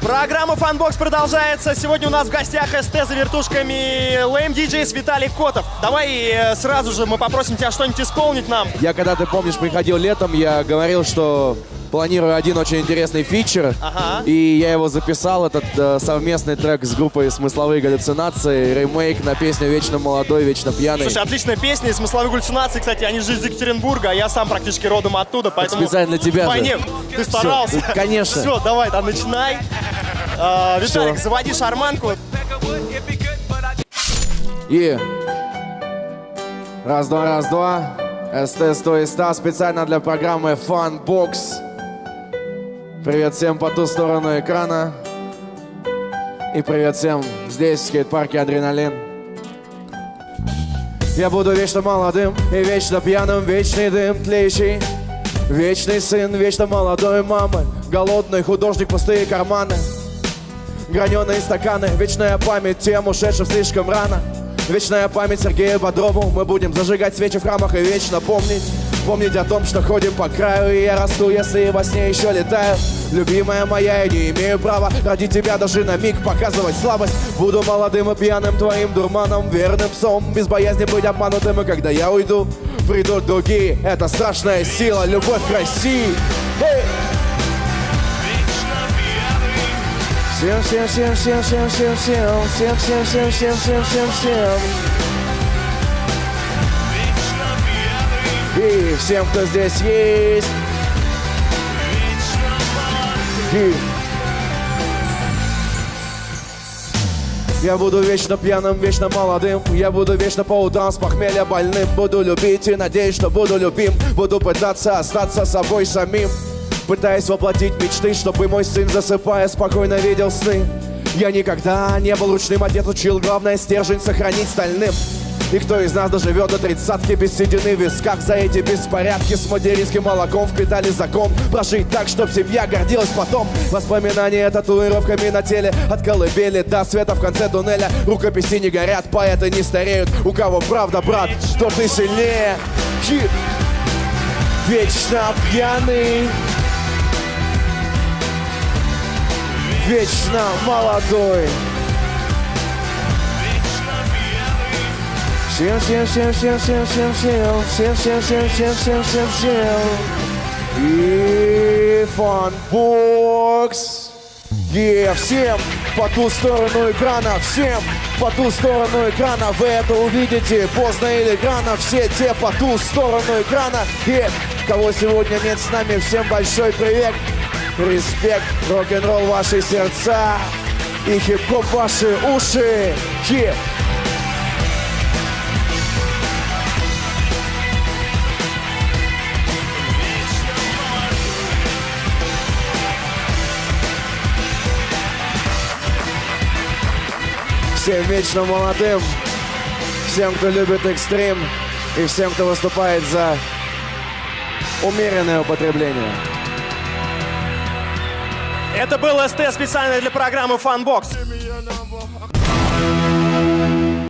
Программа Funbox продолжается. Сегодня у нас в гостях СТ за вертушками Lame DJs Виталий Котов. Давай сразу же мы попросим тебя что-нибудь исполнить нам. Я, когда ты помнишь, приходил летом, я говорил, что планирую один очень интересный фичер. И я его записал, этот совместный трек с группой «Смысловые галлюцинации», ремейк на песню «Вечно молодой, вечно пьяный». Слушай, отличная песня, «Смысловые галлюцинации». Кстати, они же из Екатеринбурга, а я сам практически родом оттуда, поэтому... Специально для тебя вдвойне ты старался. Все, конечно. Все, давай, там начинай. Виталик, заводи шарманку. И раз-два, раз-два. СТ 100 и 100 специально для программы Funbox. Привет всем по ту сторону экрана. И привет всем здесь, в скейт-парке «Адреналин». Я буду вечно молодым и вечно пьяным, вечный дым тлеющий. Вечный сын, вечно молодой мамы. Голодный художник, пустые карманы. Граненые стаканы, вечная память тем, ушедшим слишком рано. Вечная память Сергею Бодрову. Мы будем зажигать свечи в храмах и вечно помнить. Помнить о том, что ходим по краю. И я расту, если во сне еще летаю. Любимая моя, я не имею права ради тебя даже на миг показывать слабость. Буду молодым и пьяным твоим дурманом, верным псом, без боязни быть обманутым. И когда я уйду, придут другие. Это страшная сила, любовь к России. Всем, всем, всем, всем, всем, всем, всем, всем, всем, всем, всем, всем, всем, всем. И всем, кто здесь есть. Я буду вечно пьяным, вечно молодым. Я буду вечно по утрам с похмелья больным. Буду любить и надеюсь, что буду любим. Буду пытаться остаться собой самим, пытаясь воплотить мечты, чтобы мой сын, засыпая, спокойно видел сны. Я никогда не был ручным, отец учил, главное стержень сохранить стальным. И кто из нас доживет до 30-ки без седины в висках? За эти беспорядки с материнским молоком впитали закон прожить так, чтоб семья гордилась потом. Воспоминания татуировками на теле, от колыбели до света в конце туннеля. Рукописи не горят, поэты не стареют. У кого правда, брат, что ты сильнее? Вечно пьяный, вечно молодой. Всем, всем, всем, всем, всем, всем, всем, всем, всем, всем, всем, всем, всем, всем. И Funbox. Всем по ту сторону экрана, всем по ту сторону экрана. Вы это увидите поздно или рано. Все те по ту сторону экрана. И кого сегодня нет с нами, всем большой привет. Респект, рок-н-ролл ваши сердца и хип-хоп ваши уши. Всем вечно молодым, всем, кто любит экстрим, и всем, кто выступает за умеренное употребление. Это был СТ специально для программы Funbox.